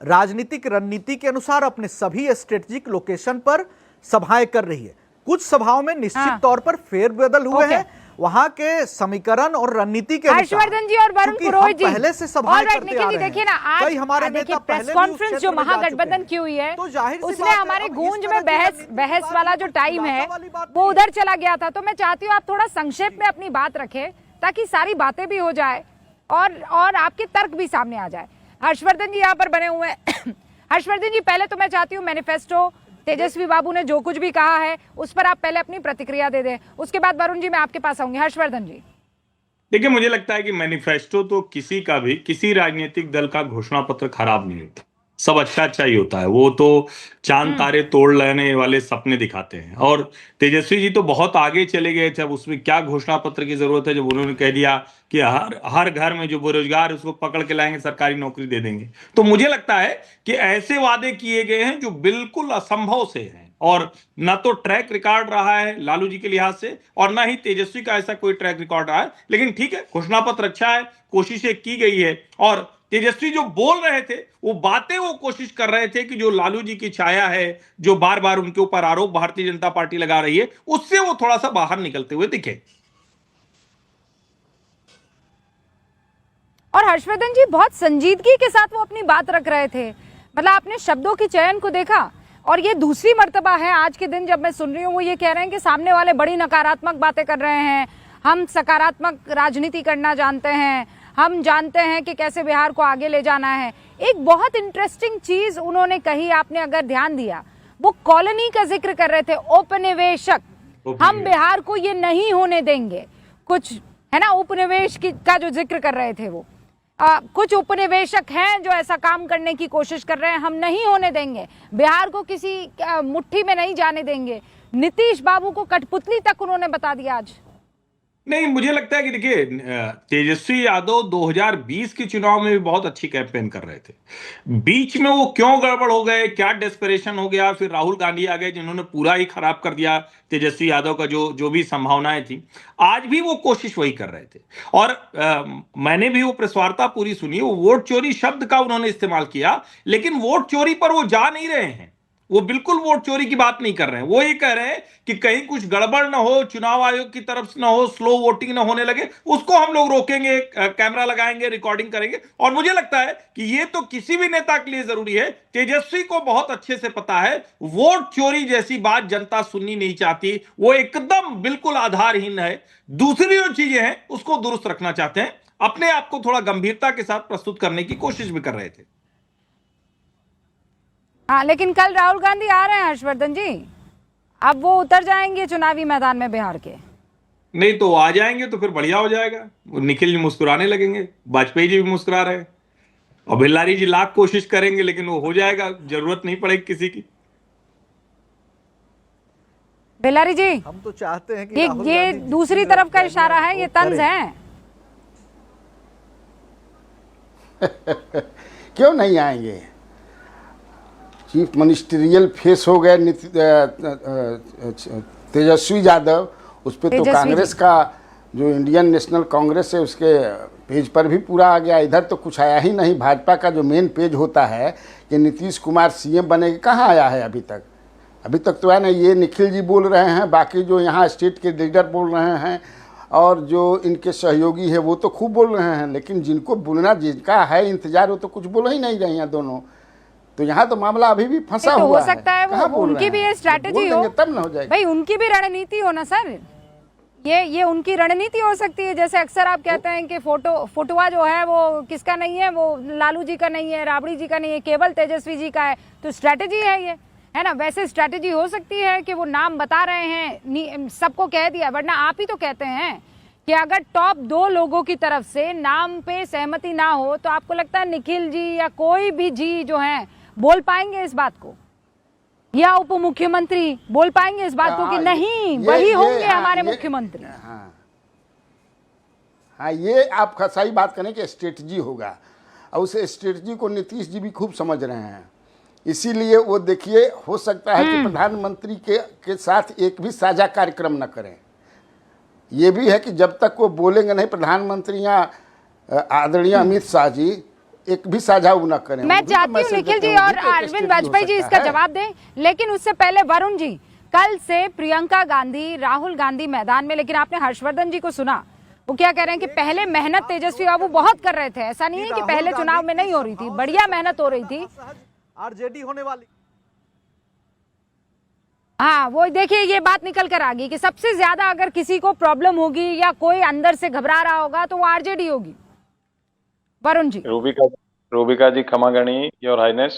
राजनीतिक रणनीति के अनुसार अपने सभी स्ट्रेटेजिक लोकेशन पर सभाएं कर रही है। कुछ सभाओं में निश्चित हाँ। तौर पर फेरबदल हुए ओके। हैं, वहां के समीकरण और रणनीति के अनुसार। हर्षवर्धन जी और वरुण क्योंकि हम पुरोहित जी पहले से सभाएं Alright, करते निखिल आ जी रहे हैं। देखिए ना, आज कई हमारे देखिए नेता प्रेस पहले भी उस कॉन्फ्रेंस जो क्षेत्र में जा चुके महागठबंधन हैं। की हुई है, तो जाहिर सी उसमें बात है, हमारे अब इस गूंज तरह में की बहस रणनीति बहस बात वाला नहीं जो है, टाइम है खुलासा वाली बात वो नहीं उधर चला गया था। तो मैं चाहती हूँ आप थोड़ा संक्षेप में अपनी बात रखें, ताकि सारी बातें भी हो जाए और आपके तर्क भी सामने आ जाए। हर्षवर्धन जी यहाँ पर बने हुए हैं। हर्षवर्धन जी पहले तो मैं चाहती हूँ मैनिफेस्टो, तेजस्वी बाबू ने जो कुछ भी कहा है उस पर आप पहले अपनी प्रतिक्रिया दे दें, उसके बाद वरुण जी मैं आपके पास आऊंगी। हर्षवर्धन जी देखिए, मुझे लगता है कि मैनिफेस्टो तो किसी का भी, किसी राजनीतिक दल का घोषणा पत्र खराब नहीं होता, सब अच्छा ही होता है। वो तो चांद तारे तोड़ लेने वाले सपने दिखाते हैं। और तेजस्वी जी तो बहुत आगे चले गए थे। अब उसमें क्या घोषणा पत्र की जरूरत है, जब उन्होंने कह दिया कि हर घर में जो बेरोजगार है उसको पकड़ के लाएंगे, सरकारी नौकरी दे देंगे। तो मुझे लगता है कि ऐसे वादे किए गए हैं जो बिल्कुल असंभव से हैं, और ना तो ट्रैक रिकॉर्ड रहा है लालू जी के लिहाज से, और ना ही तेजस्वी का ऐसा कोई ट्रैक रिकॉर्ड रहा है। लेकिन ठीक है, घोषणा पत्र अच्छा है, कोशिशें की गई है, और तेजस्वी जो बोल रहे थे वो बातें वो कोशिश कर रहे थे कि जो लालू जी की छाया है, जो बार बार उनके ऊपर आरोप भारतीय जनता पार्टी लगा रही है, उससे वो थोड़ा सा बाहर निकलते हुए दिखे। और हर्षवर्धन जी बहुत संजीदगी के साथ वो अपनी बात रख रहे थे, मतलब आपने शब्दों के चयन को देखा। और ये दूसरी मर्तबा है आज के दिन जब मैं सुन रही हूँ वो ये कह रहे हैं कि सामने वाले बड़ी नकारात्मक बातें कर रहे हैं, हम सकारात्मक राजनीति करना जानते हैं, हम जानते हैं कि कैसे बिहार को आगे ले जाना है। एक बहुत इंटरेस्टिंग चीज उन्होंने कही, आपने अगर ध्यान दिया, वो कॉलोनी का जिक्र कर रहे थे, औपनिवेशक। हम बिहार को ये नहीं होने देंगे, कुछ है ना, उपनिवेश का जो जिक्र कर रहे थे वो, कुछ उपनिवेशक हैं जो ऐसा काम करने की कोशिश कर रहे हैं, हम नहीं होने देंगे, बिहार को किसी मुट्ठी में नहीं जाने देंगे। नीतीश बाबू को कठपुतली तक उन्होंने बता दिया आज। नहीं, मुझे लगता है कि देखिए, तेजस्वी यादव 2020 के चुनाव में भी बहुत अच्छी कैंपेन कर रहे थे। बीच में वो क्यों गड़बड़ हो गए, क्या डेस्परेशन हो गया, फिर राहुल गांधी आ गए जिन्होंने पूरा ही खराब कर दिया तेजस्वी यादव का जो भी संभावनाएं थी। आज भी वो कोशिश वही कर रहे थे। और मैंने भी वो प्रेस वार्ता पूरी सुनी, वो वोट चोरी शब्द का उन्होंने इस्तेमाल किया, लेकिन वोट चोरी पर वो जा नहीं रहे हैं। वो बिल्कुल वोट चोरी की बात नहीं कर रहे हैं। वो ये कह रहे हैं कि कहीं कुछ गड़बड़ ना हो, चुनाव आयोग की तरफ से ना हो, स्लो वोटिंग ना होने लगे, उसको हम लोग रोकेंगे, कैमरा लगाएंगे, रिकॉर्डिंग करेंगे। और मुझे लगता है कि ये तो किसी भी नेता के लिए जरूरी है। तेजस्वी को बहुत अच्छे से पता है वोट चोरी जैसी बात जनता सुननी नहीं चाहती, वो एकदम बिल्कुल आधारहीन है। दूसरी जो चीजें हैं उसको दुरुस्त रखना चाहते हैं, अपने आप को थोड़ा गंभीरता के साथ प्रस्तुत करने की कोशिश भी कर रहे थे। हाँ, लेकिन कल राहुल गांधी आ रहे हैं हर्षवर्धन जी, अब वो उतर जाएंगे चुनावी मैदान में बिहार के। नहीं तो आ जाएंगे तो फिर बढ़िया हो जाएगा, निखिल जी मुस्कुराने लगेंगे, वाजपेयी जी भी मुस्कुरा रहे हैं, और बिल्लारी जी लाख कोशिश करेंगे लेकिन वो हो जाएगा, जरूरत नहीं पड़ेगी किसी की। बिल्लारी जी, हम तो चाहते हैं कि ये दूसरी तरफ का इशारा है, ये तंज है। क्यों नहीं आएंगे? चीफ मिनिस्ट्रियल फेस हो गए तेजस्वी यादव, उस पर तो कांग्रेस का जो इंडियन नेशनल कांग्रेस है उसके पेज पर भी पूरा आ गया। इधर तो कुछ आया ही नहीं। भाजपा का जो मेन पेज होता है कि नीतीश कुमार सीएम बनेगा, कहाँ आया है अभी तक? अभी तक तो है ना, ये निखिल जी बोल रहे हैं, बाकी जो यहाँ स्टेट के लीडर बोल रहे हैं और जो इनके सहयोगी है वो तो खूब बोल रहे हैं, लेकिन जिनको बोलना, जिनका है इंतजार, वो तो कुछ बोल ही नहीं रहे हैं दोनों। तो यहाँ तो मामला अभी भी फंसा हुआ है। हो सकता है वो उनकी भी ये स्ट्रैटेजी हो, तब ना हो जाएगा भाई, उनकी भी रणनीति हो ना सर, ये उनकी रणनीति हो सकती है। जैसे अक्सर आप कहते हैं कि फोटोआ जो है वो किसका नहीं है, वो लालू जी का नहीं है, राबड़ी जी का नहीं है, केवल तेजस्वी जी का है, तो स्ट्रैटेजी है ये, है ना। वैसे स्ट्रैटेजी हो सकती है कि वो नाम बता रहे हैं, सबको कह दिया, वरना आप ही तो कहते हैं कि अगर टॉप 2 लोगों की तरफ से नाम पे सहमति ना हो तो आपको लगता है निखिल जी या कोई भी जी जो है बोल पाएंगे इस बात को, या उप मुख्यमंत्री बोल पाएंगे इस बात को कि नहीं वही होंगे हमारे मुख्यमंत्री? हाँ, ये आप सही बात करें कि स्ट्रेटजी होगा, और उस स्ट्रेटजी को नीतीश जी भी खूब समझ रहे हैं। इसीलिए वो देखिए, हो सकता है कि प्रधानमंत्री के साथ एक भी साझा कार्यक्रम न करें। ये भी है कि जब तक वो बोलेंगे नहीं प्रधानमंत्री या आदरणीय अमित शाह जी, एक भी साझा न करें। मैं चाहती हूँ निखिल जी और अरविंद वाजपेयी जी इसका जवाब दें, लेकिन उससे पहले वरुण जी, कल से प्रियंका गांधी, राहुल गांधी मैदान में, लेकिन आपने हर्षवर्धन जी को सुना, वो क्या कह रहे हैं कि पहले मेहनत तेजस्वी बाबू बहुत कर रहे थे, ऐसा नहीं है कि पहले चुनाव में नहीं हो रही थी, बढ़िया मेहनत हो रही थी, आरजेडी होने वाली। हाँ, वो देखिए ये बात निकल कर आ गई कि सबसे ज्यादा अगर किसी को प्रॉब्लम होगी या कोई अंदर से घबरा रहा होगा तो वो आरजेडी होगी। वरुण जी। रूबिका जी, क्षमा गणी योर हाइनेस।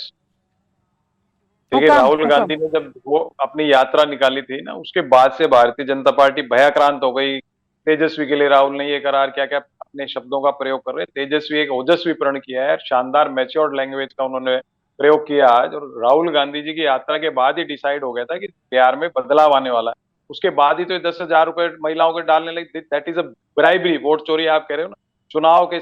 देखिए, राहुल गांधी ने जब वो अपनी यात्रा निकाली थी ना, उसके बाद से भारतीय जनता पार्टी भयाक्रांत हो गई। तेजस्वी के लिए राहुल ने ये करार क्या क्या अपने शब्दों का प्रयोग कर रहे। तेजस्वी एक ओजस्वी प्रण किया है, शानदार मैच्योर्ड लैंग्वेज का उन्होंने प्रयोग किया आज, और राहुल गांधी जी की यात्रा के बाद ही डिसाइड हो गया था कि बिहार में बदलाव आने वाला है। उसके बाद ही तो 10,000 रुपए महिलाओं को डालने लगे। That is a bribery, vote चोरी आप कह रहे हो ना। चुनाव के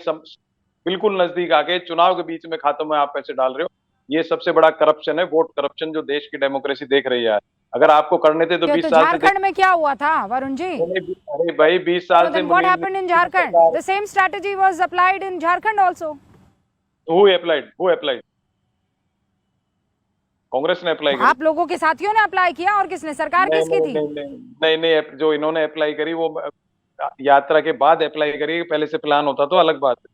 बिल्कुल नजदीक आके चुनाव के बीच में खातों में आप पैसे डाल रहे हो, ये सबसे बड़ा करप्शन है, वोट करप्शन, जो देश की डेमोक्रेसी देख रही है। अगर आपको करने थे तो 20 साल से। झारखंड में क्या हुआ था वरुण जी? अरे भाई 20 साल से what happened in Jharkhand? The same strategy was applied in Jharkhand also. Who applied? Congress ने अप्लाई करी। आप लोगों के साथियों ने अप्लाई किया और किसने? सरकार किसकी थी? नहीं, जो इन्होंने अप्लाई करी वो यात्रा के बाद अप्लाई करी, पहले से प्लान होता तो अलग बात है।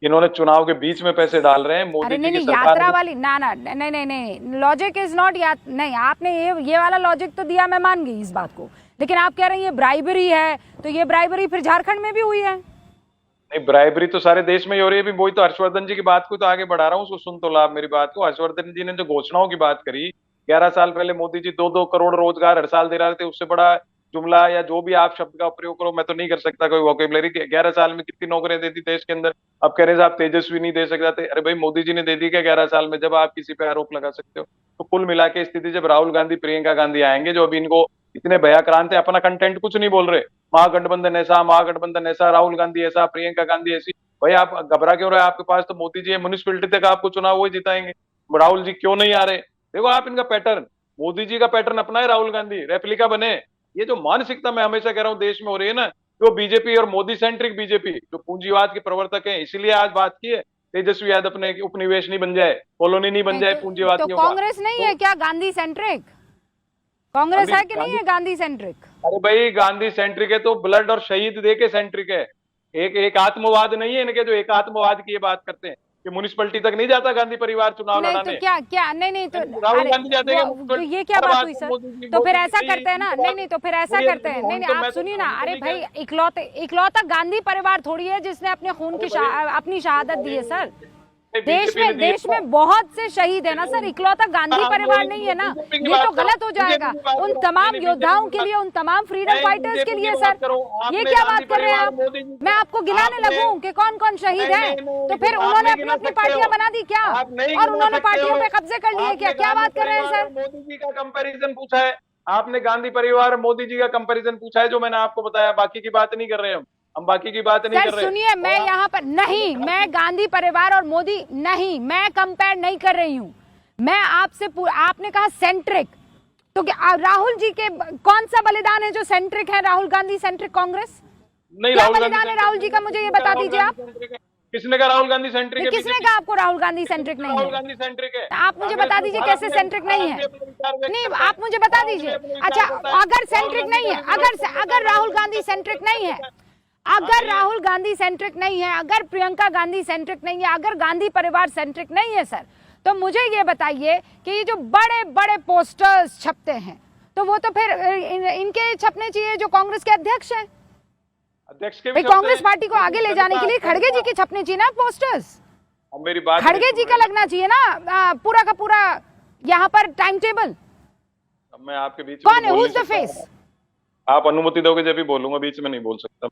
इन्होंने चुनाव के बीच में पैसे डाल रहे हैं। मोदी अरे जी नहीं की नहीं, सरकार यात्रा वाली नहीं, लॉजिक इज नॉट नहीं, आपने ये वाला लॉजिक तो दिया, मैं मान गई इस बात को, लेकिन आप कह रहे हैं ये ब्राइबरी है, तो ये ब्राइबरी फिर झारखंड में भी हुई है? नहीं, ब्राइबरी तो सारे देश में ही हो रही है। अभी वही तो हर्षवर्धन जी की बात को तो आगे बढ़ा रहा हूँ, उसको सुन तो लो आप मेरी बात को। हर्षवर्धन जी ने जो घोषणाओं की बात करी, 11 साल पहले मोदी जी 2-2 करोड़ रोजगार हर साल दे रहे थे, उससे बड़ा जुमला या जो भी आप शब्द का प्रयोग करो, मैं तो नहीं कर सकता कोई वोकेबलरी। 11 साल में कितनी नौकरियां दे दी देश के अंदर? अब कह रहे हैं आप तेजस्वी नहीं दे सकते। अरे भाई, मोदी जी ने दे दी क्या 11 साल में? जब आप किसी पे आरोप लगा सकते हो। तो कुल मिला के स्थिति, जब राहुल गांधी प्रियंका गांधी आएंगे, जो अभी इनको इतने भयाक्रांत है, अपना कंटेंट कुछ नहीं बोल रहे, महागठबंधन ऐसा, राहुल गांधी ऐसा, प्रियंका गांधी ऐसी। भाई आप घबरा क्यों रहे? आपके पास तो मोदी जी है, म्युनिसिपैलिटी तक आपको चुनाव वही जिताएंगे। राहुल जी क्यों नहीं आ रहे? देखो आप इनका पैटर्न, मोदी जी का पैटर्न अपनाए राहुल गांधी, रेप्लिका बने। ये जो मानसिकता मैं हमेशा कह रहा हूँ देश में हो रही है ना, जो बीजेपी और मोदी सेंट्रिक बीजेपी, जो पूंजीवाद के प्रवर्तक हैं, इसीलिए आज बात की है तेजस्वी यादव अपने उपनिवेश नहीं बन जाए, कॉलोनी नहीं बन जाए पूंजीवादियों तो का। कांग्रेस नहीं है क्या गांधी सेंट्रिक? कांग्रेस है कि नहीं है गांधी सेंट्रिक? अरे भाई, गांधी सेंट्रिक है तो ब्लड और शहीद दे के सेंट्रिक है। एक आत्मवाद नहीं है इनके, जो एक आत्मवाद की ये बात करते हैं कि म्युनिसिपैलिटी तक नहीं जाता गांधी परिवार चुनाव नहीं लड़ाने। तो क्या नहीं तो राहुल गांधी जाते हैं तो ये क्या बात हुई सर? तो फिर ऐसा करते हैं ना, नहीं तो फिर ऐसा करते हैं, नहीं आप सुनिए ना। अरे भाई, इकलौता गांधी परिवार थोड़ी है जिसने अपने खून की अपनी शहादत दी है सर। देश में बहुत से शहीद है ना सर, इकलौता गांधी परिवार नहीं है ना। ये तो गलत हो जाएगा उन तमाम योद्धाओं के लिए, उन तमाम फ्रीडम फाइटर्स के लिए सर। ये क्या बात कर रहे हैं आप? मैं आपको गिनाने लगूं कि कौन कौन शहीद है? तो फिर उन्होंने अपनी पार्टियां बना दी क्या? और उन्होंने पार्टियों पे कब्जे कर लिए क्या बात कर रहे हैं सर? मोदी जी का कंपैरिजन पूछा है आपने, गांधी परिवार मोदी जी का कंपैरिजन पूछा है, जो मैंने आपको बताया। बाकी की बात नहीं कर रहे हम बाकी की बात नहीं कर रहे। सुनिए, मैं यहाँ पर नहीं, मैं गांधी परिवार और मोदी नहीं, मैं कंपेयर नहीं कर रही हूँ। मैं आपसे आपने कहा सेंट्रिक, तो क्या राहुल जी के कौन सा बलिदान है जो सेंट्रिक है? राहुल गांधी सेंट्रिक कांग्रेस नहीं, क्या बलिदान है राहुल जी का? मुझे ये बता दीजिए आप। किसने कहा राहुल गांधी सेंट्रिक है? किसने कहा आपको राहुल गांधी सेंट्रिक नहीं है? राहुल गांधी सेंट्रिक है। आप मुझे बता दीजिए कैसे सेंट्रिक नहीं है? नहीं, आप मुझे बता दीजिए। अच्छा, अगर सेंट्रिक नहीं है, अगर राहुल गांधी सेंट्रिक नहीं है, अगर राहुल गांधी सेंट्रिक नहीं है, अगर प्रियंका गांधी सेंट्रिक नहीं है, अगर गांधी परिवार सेंट्रिक नहीं है सर, तो मुझे ये बताइए कि ये जो बड़े बड़े पोस्टर्स छपते हैं, तो वो तो फिर इनके छपने चाहिए जो कांग्रेस के अध्यक्ष हैं। अध्यक्ष के भी कांग्रेस पार्टी को आगे ले जाने के लिए खड़गे जी के छपने चाहिए ना पोस्टर्स। मेरी बात, खड़गे जी का लगना चाहिए ना पूरा का पूरा यहाँ पर टाइम टेबल। मैं आपके बीच कौन है? Who is the face? आप अनुमति दोगे जब भी बोलूंगा, बीच में नहीं बोल सकता।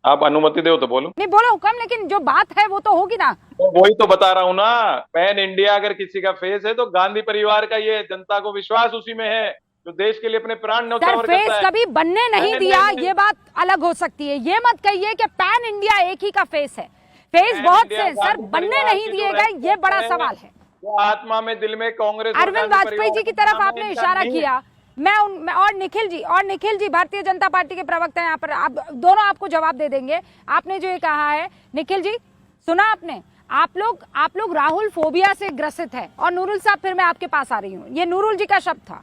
आप अनुमति दो तो बोलूं। नहीं बोलो कम, लेकिन जो बात है वो तो होगी ना। तो वही तो बता रहा हूं ना, पैन इंडिया अगर किसी का फेस है तो गांधी परिवार का ये, जनता को विश्वास उसी में है, जो देश के लिए अपने प्राण न्यौछावर करता है। फेस कभी बनने नहीं दिया, ये बात अलग हो सकती है। ये मत कहिए कि पैन इंडिया एक ही का फेस है। फेस बहुत से सर, बनने नहीं दिए गए, ये बड़ा सवाल है। वो आत्मा में, दिल में कांग्रेस, अरविंद वाजपेयी जी की तरफ आपने इशारा किया। मैं और निखिल जी भारतीय जनता पार्टी के प्रवक्ता हैं यहाँ पर, आप दोनों आपको जवाब दे देंगे। आपने जो ये कहा है, निखिल जी सुना आपने? आप लोग राहुल फोबिया से ग्रसित है। और नूरुल साहब, फिर मैं आपके पास आ रही हूँ, ये नूरुल जी का शब्द था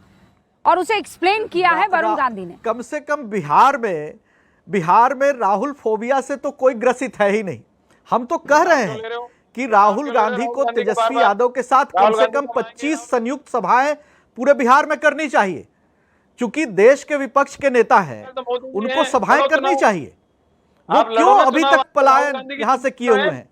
और उसे एक्सप्लेन किया है वरुण गांधी ने। कम से कम बिहार में राहुल फोबिया से तो कोई ग्रसित है ही नहीं। हम तो कह रहे हैं कि राहुल गांधी को तेजस्वी यादव के साथ कम से कम 25 संयुक्त सभाएं पूरे बिहार में करनी चाहिए। चूंकि देश के विपक्ष के नेता हैं, उनको सभाएं करनी चाहिए। वो क्यों अभी तक पलायन यहां से किए हुए हैं?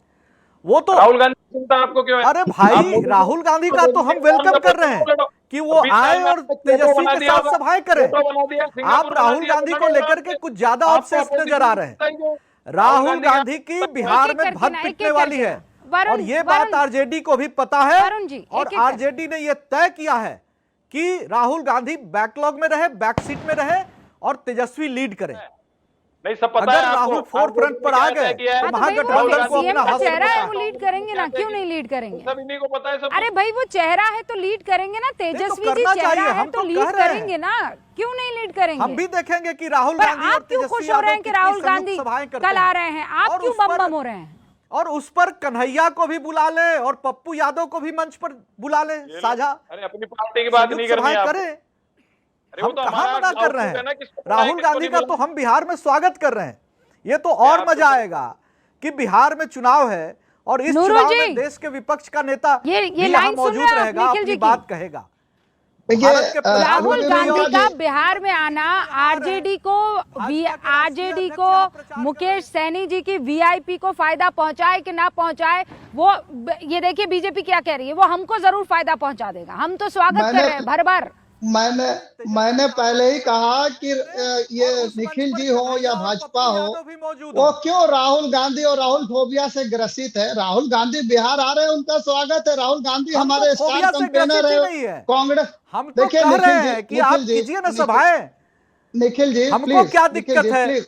वो तो राहुल गांधी चिंता आपको क्यों है? अरे भाई, राहुल गांधी का तो हम वेलकम कर रहे हैं कि वो आए और तेजस्वी के साथ सभाएं करें। आप राहुल गांधी को लेकर के कुछ ज्यादा ऑब्सेस नजर आ रहे हैं। राहुल गांधी की बिहार में भद पिटने वाली है, और ये बात आरजेडी को भी पता है। और आरजेडी ने यह तय किया है कि राहुल गांधी बैकलॉग में रहे, बैकसीट में रहे और तेजस्वी लीड करे। नहीं, सब पता अगर है राहुल फोर फ्रंट पर आ गए तो महागठबंधन को अपना हाथ चेहरा है, वो लीड करेंगे ना, क्यों नहीं लीड करेंगे? सब इन्हीं को पता है सब। अरे भाई, वो चेहरा है तो लीड करेंगे ना। तेजस्वी जी चेहरा है तो लीड करेंगे ना, क्यों नहीं लीड करेंगे? हम भी देखेंगे कि राहुल गांधी आप क्यों खुश हो रहे हैं कि राहुल गांधी कल आ रहे हैं? आप क्यों बम बम हो रहे हैं? और उस पर कन्हैया को भी बुला ले और पप्पू यादव को भी मंच पर बुला ले, साझा अरे अपनी पार्टी की बात नहीं करनी है करें। अरे वो हम तो कहाँ हमारा मना कर रहे outlook है ना, हैं? किसको बुलाएं, राहुल किसको गांधी नहीं का तो बुलाएं। हम बिहार में स्वागत कर रहे हैं। ये तो और आप मजा तो- आएगा कि बिहार में चुनाव है और इस नूरू चुनाव जी, में देश के विपक्ष का नेता ये भी यहाँ लाइन सुन मौजूद रहे हैं आप रहेगा, निखिल अपनी जी की? बात कहेगा। देखिए, भारत के राहुल प्रधानमंत्री गांधी और का बिहार में आना आरजेडी को मुकेश सैनी जी की वीआईपी को फायदा पहुंचाए कि ना पहुंचाए, वो ये देखिए बीजेपी क्या कह रही है, वो हमको जरूर फायदा पहुंचा देगा। हम तो स्वागत कर रहे हैं भर भर। मैंने पहले ही कहा कि ये निखिल जी हो या भाजपा हो, वो क्यों राहुल गांधी और राहुल फोबिया से ग्रसित है। राहुल गांधी बिहार आ रहे हैं, उनका स्वागत है। राहुल गांधी हम तो हमारे फोबिया स्टार से कैंपेनर ग्रसित ही नहीं है है। कांग्रेस। हम तो देखिए कह रहे निखिल हैं जी, कि आप कीजिए ना सभाएं। निखिल जी हमको प्लीज, क्या निखिल दिक्कत जी, है? प्लीज,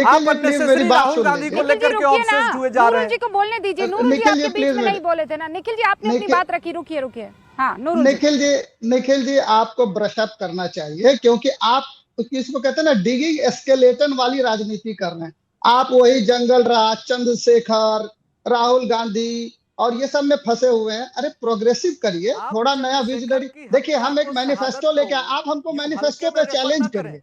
आप निखिल जी प्लीज मेरी अननेसेसरी बात राहुल सुन गांधी को लीजिए। लेकर के रुकिए ऑब्सेस्ड ना, हुए जा रहे नूरू जी हैं। को बोलने दीजिए। नूरू जी निखिल जी, आपके बीच प्लीज में नहीं बोले थे ना। निखिल जी आपने अपनी बात रखी, रुकिए रुकिए। हाँ नूरू जी। निखिल जी आपको ब्रश अप करना चाहिए, क्योंकि आप इसको कहते हैं ना डिगिंग एस्केलेटन वाली राजनीति कर रहे हैं। आप वही जंगल राज, चंद्रशेखर, राहुल गांधी और ये सब में फंसे हुए हैं। अरे प्रोग्रेसिव करिए, थोड़ा नया विजनरी। देखिए हम एक मैनिफेस्टो लेके आए, आप हमको मैनिफेस्टो पे चैलेंज करिए।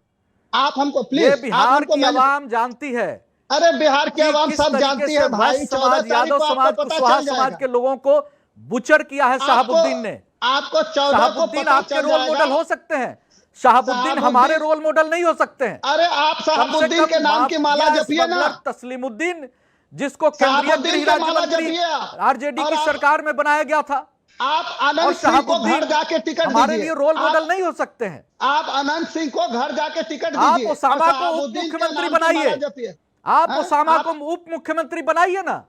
आप हमको ये प्लीज, आप बिहार हमको की आवाम जानती है। अरे बिहार की आवाम किस सब तरीके जानती से है भाई। वैश्य 14 समाज, तारीख यादव को समाज, आपको पता कुशवाहा चल समाज जाएगा। के लोगों को बुचर किया है शहाबुद्दीन ने। आपको 14 को शहाबुद्दीन पता आपके चल रोल जाएगा। मॉडल हो सकते हैं, शहाबुद्दीन शहाबुद्दीन- हमारे रोल मॉडल नहीं हो सकते हैं। अरे आप कम से शहाबुद्दीन के कम नाम की माला माफिया जपिए ना। स्मगलर तस्लीमुद्दीन, जिसको केंद्रीय शहाबुद्दीन गृह के माला राज्य मंत्री जपिए। आरजेडी और की आप- सरकार में बनाया गया था। आप और अनंत सिंह को शहाबुद्दीन घर जाके टिकट हमारे दीजिए। लिए रोल मॉडल आप- नहीं हो सकते हैं। आप अनंत सिंह को घर जाके टिकट आप दीजिए। ओसामा और को उप शहाबुद्दीन के मुख्यमंत्री नाम की बनाइए। माला जपिए। आप हाँ? ओसामा आप- को उप मुख्यमंत्री बनाइए ना।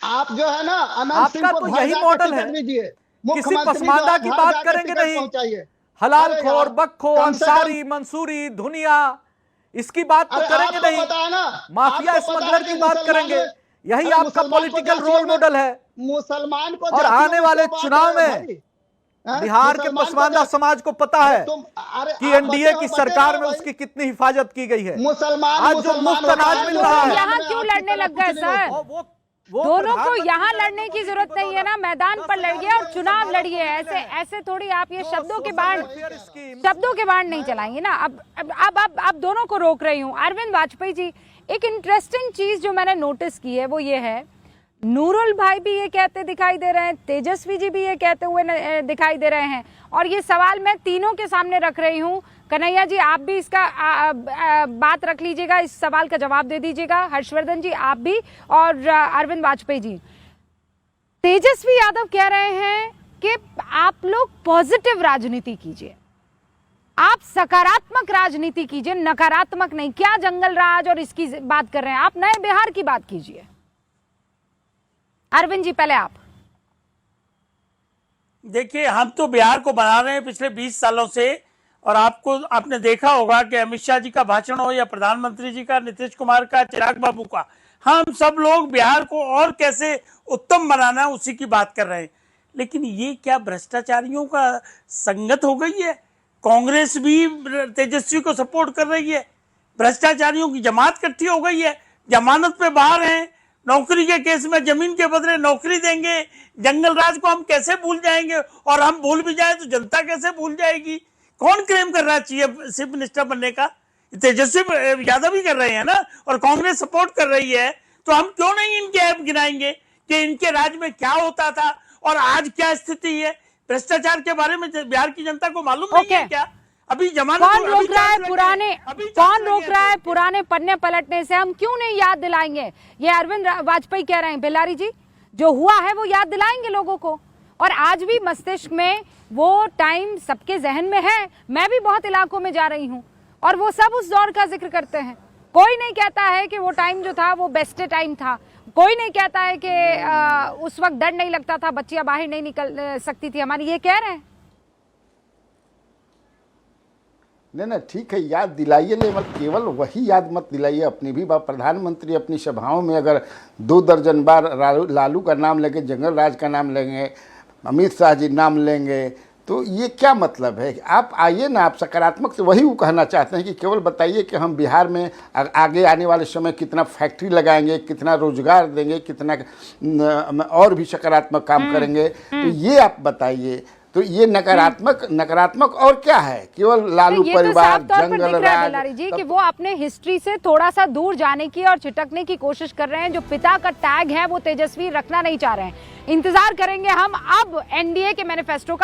आप जो है ना अनंत सिंह आपका को तो घर यही जाके मॉडल है। टिकट दीजिए। किसी मुख्यमंत्री पसमानदा को की घर बात जाके करेंगे टिकट नहीं। पहुंचाइए। हलाल अरे खोर, यार, बख्खो, कम से कम- अंसारी, मंसूरी, धुनिया, इसकी बात तो अरे करेंगे आपको नहीं। पता है ना, माफिया आपको पता स्मगलर है की कि बात मुसलमान करेंगे। में- यही अरे आपका मुसलमान को पॉलिटिकल जातियों रोल में- मॉडल है। मुसलमान को और जातियों आने में वाले क्यों बांट चुनाव रहे हो में भाई? हैं? बिहार के मुसलमान को पसमानदा जाति- समाज को पता है अरे कि आप एनडीए बचे हो, की बचे सरकार रहो में भाई। उसकी कितनी हिफाजत की गई है। मुसलमान आज जो मुसलमान मुफ्त होता अनाज है, मिल जो रहा है। यहाँ आपकी क्यों तरह लड़ने लग कुछ गए नहीं सर? होता। वो दोनों को प्रधानमंत्री यहाँ नरेंद्र लड़ने की मोदी जरूरत की नहीं है ना, मैदान पर लड़िए और चुनाव लड़िए। ऐसे थोड़ी आप ये शब्दों के बाण नहीं चलाएंगे ना। अब दोनों को रोक रही हूँ। अरविंद वाजपेयी जी, एक इंटरेस्टिंग चीज जो मैंने नोटिस की है वो ये है, नूरुल भाई भी ये कहते दिखाई दे रहे हैं, तेजस्वी जी भी ये कहते हुए दिखाई दे रहे हैं, और ये सवाल मैं तीनों के सामने रख रही हूँ। कन्हैया जी आप भी इसका बात रख लीजिएगा, इस सवाल का जवाब दे दीजिएगा। हर्षवर्धन जी आप भी, और अरविंद वाजपेयी जी। तेजस्वी यादव कह रहे हैं कि आप लोग पॉजिटिव राजनीति कीजिए, आप सकारात्मक राजनीति कीजिए, नकारात्मक नहीं। क्या जंगल राज और इसकी बात कर रहे हैं? आप नए बिहार की बात कीजिए। अरविंद जी पहले आप। देखिए, हम तो बिहार को बना रहे हैं पिछले 20 सालों से, और आपने देखा होगा कि अमित शाह जी का भाषण हो या प्रधानमंत्री जी का, नीतीश कुमार का, चिराग बाबू का, हम सब लोग बिहार को और कैसे उत्तम बनाना है उसी की बात कर रहे हैं। लेकिन ये क्या भ्रष्टाचारियों का संगत हो गई है? कांग्रेस भी तेजस्वी को सपोर्ट कर रही है, भ्रष्टाचारियों की जमात इकट्ठी हो गई है, जमानत पे बाहर हैं, नौकरी के केस में जमीन के बदले नौकरी देंगे। जंगल राज को हम कैसे भूल जाएंगे? और हम भूल भी जाए तो जनता कैसे भूल जाएगी? कौन क्लेम कर रहा है चीफ मिनिस्टर बनने का? तेजस्वी यादव ही कर रहे हैं ना, और कांग्रेस सपोर्ट कर रही है। तो हम क्यों नहीं इनके ऐप गिनाएंगे कि इनके राज में क्या होता था और आज क्या स्थिति है? भ्रष्टाचार के बारे में बिहार की जनता को मालूम नहीं है क्या? अभी जमानत कौन रोक रहा है पुराने पन्ने पलटने से? हम क्यों नहीं याद दिलाएंगे? ये अरविंद वाजपेयी कह रहे हैं। बेलारी जी, जो हुआ है वो याद दिलाएंगे लोगों को, और आज भी मस्तिष्क में वो टाइम सबके जहन में है। मैं भी बहुत इलाकों में जा रही हूँ और वो सब उस दौर का जिक्र करते हैं। कोई नहीं कहता है कि वो टाइम जो था वो बेस्ट टाइम था। कोई नहीं कहता है कि उस वक्त डर नहीं लगता था, बच्चियां बाहर नहीं निकल सकती थी हमारी। ये कह रहे हैं। नहीं, ठीक है, याद दिलाइए, लेकिन केवल वही याद मत दिलाइए अपनी भी। प्रधानमंत्री अपनी सभाओं में अगर 2 दर्जन बार लालू का नाम लेंगे, जंगल राज का नाम लेंगे, अमित शाह जी नाम लेंगे, तो ये क्या मतलब है? आप आइए ना, आप सकारात्मक से वही वो कहना चाहते हैं कि केवल बताइए कि हम बिहार में आगे आने वाले समय कितना फैक्ट्री लगाएंगे, कितना रोजगार देंगे, कितना और भी सकारात्मक काम करेंगे, तो ये आप बताइए। तो ये नकारात्मक और क्या है? केवल लालू ये परिवार, तो साफ तौर पर जंगल दिख रहा है राज, बेल्लारी जी कि वो अपने हिस्ट्री से थोड़ा सा दूर जाने की और छिटकने की कोशिश कर रहे हैं। जो पिता का टैग है वो तेजस्वी रखना नहीं चाह रहे हैं। इंतजार करेंगे हम अब एनडीए के मैनिफेस्टो का।